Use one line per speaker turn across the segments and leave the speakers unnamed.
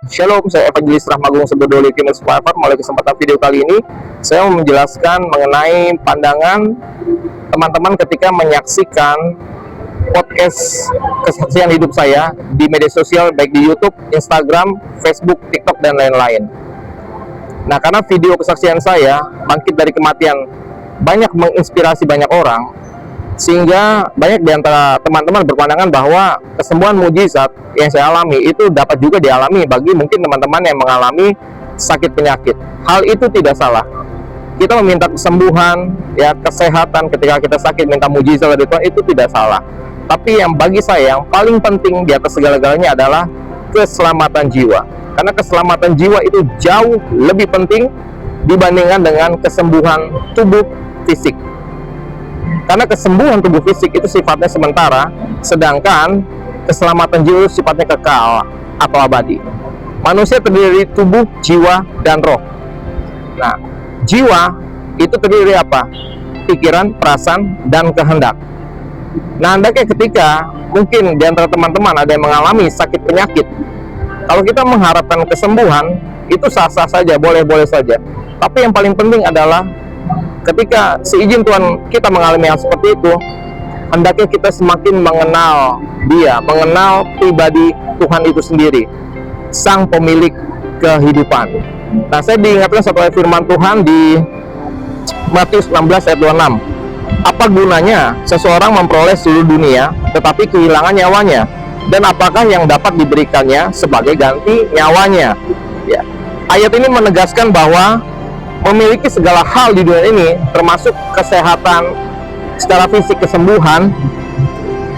Shalom, saya Evangelis Rahmagung Sebedoli Kimil Survivor. Mulai kesempatan video kali ini, saya mau menjelaskan mengenai pandangan teman-teman ketika menyaksikan podcast kesaksian hidup saya di media sosial, baik di YouTube, Instagram, Facebook, TikTok, dan lain-lain. Nah, karena video kesaksian saya, bangkit dari kematian, banyak menginspirasi banyak orang, sehingga banyak di antara teman-teman berpandangan bahwa kesembuhan mujizat yang saya alami itu dapat juga dialami bagi mungkin teman-teman yang mengalami sakit penyakit. Hal itu tidak salah. Kita meminta kesembuhan, ya, kesehatan ketika kita sakit, minta mujizat dari Tuhan, itu tidak salah. Tapi yang bagi saya yang paling penting di atas segala-galanya adalah keselamatan jiwa. Karena keselamatan jiwa itu jauh lebih penting dibandingkan dengan kesembuhan tubuh fisik. Karena kesembuhan tubuh fisik itu sifatnya sementara, sedangkan keselamatan jiwa sifatnya kekal atau abadi. Manusia terdiri dari tubuh, jiwa, dan roh. Nah, jiwa itu terdiri dari apa? Pikiran, perasaan, dan kehendak. Nah, hendaknya ketika mungkin di antara teman-teman ada yang mengalami sakit penyakit, kalau kita mengharapkan kesembuhan, itu sah-sah saja, boleh-boleh saja. Tapi yang paling penting adalah ketika seizin Tuhan kita mengalami hal seperti itu, hendaknya kita semakin mengenal Dia, mengenal pribadi Tuhan itu sendiri, Sang Pemilik kehidupan. Nah, saya diingatkan satu ayat firman Tuhan di Matius 16 ayat 26. Apa gunanya seseorang memperoleh seluruh dunia tetapi kehilangan nyawanya? Dan apakah yang dapat diberikannya sebagai ganti nyawanya? Ya. Ayat ini menegaskan bahwa memiliki segala hal di dunia ini, termasuk kesehatan secara fisik, kesembuhan,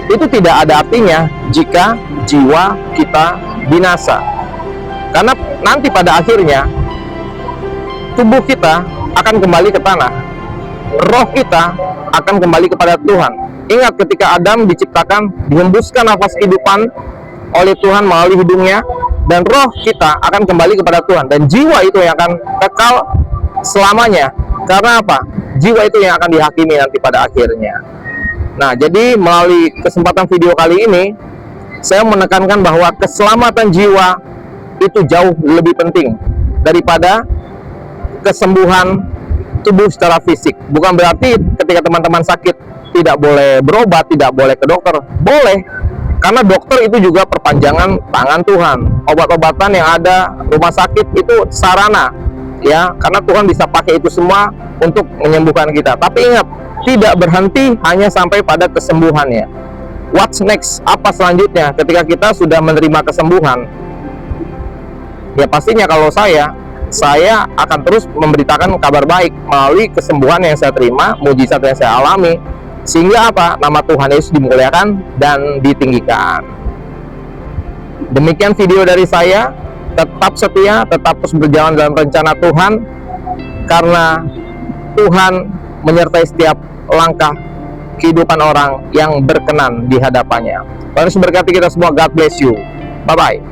itu tidak ada artinya jika jiwa kita binasa. Karena nanti pada akhirnya tubuh kita akan kembali ke tanah, roh kita akan kembali kepada Tuhan. Ingat, ketika Adam diciptakan, dihembuskan nafas kehidupan oleh Tuhan melalui hidungnya, dan roh kita akan kembali kepada Tuhan, dan jiwa itu yang akan kekal selamanya. Karena apa? Jiwa itu yang akan dihakimi nanti pada akhirnya. Nah, jadi melalui kesempatan video kali ini, saya menekankan bahwa keselamatan jiwa itu jauh lebih penting daripada kesembuhan tubuh secara fisik. Bukan berarti ketika teman-teman sakit tidak boleh berobat, tidak boleh ke dokter. Boleh, karena dokter itu juga perpanjangan tangan Tuhan. Obat-obatan yang ada, rumah sakit itu sarana, ya, karena Tuhan bisa pakai itu semua untuk menyembuhkan kita. Tapi ingat, tidak berhenti hanya sampai pada kesembuhannya. What's next? Apa selanjutnya ketika kita sudah menerima kesembuhan? Ya, pastinya kalau saya akan terus memberitakan kabar baik melalui kesembuhan yang saya terima, mujizat yang saya alami, sehingga apa? Nama Tuhan Yesus dimuliakan dan ditinggikan. Demikian video dari saya. Tetap setia, tetap terus berjalan dalam rencana Tuhan, karena Tuhan menyertai setiap langkah kehidupan orang yang berkenan di hadapannya. Tuhan Yesus berkati kita semua. God bless you. Bye-bye.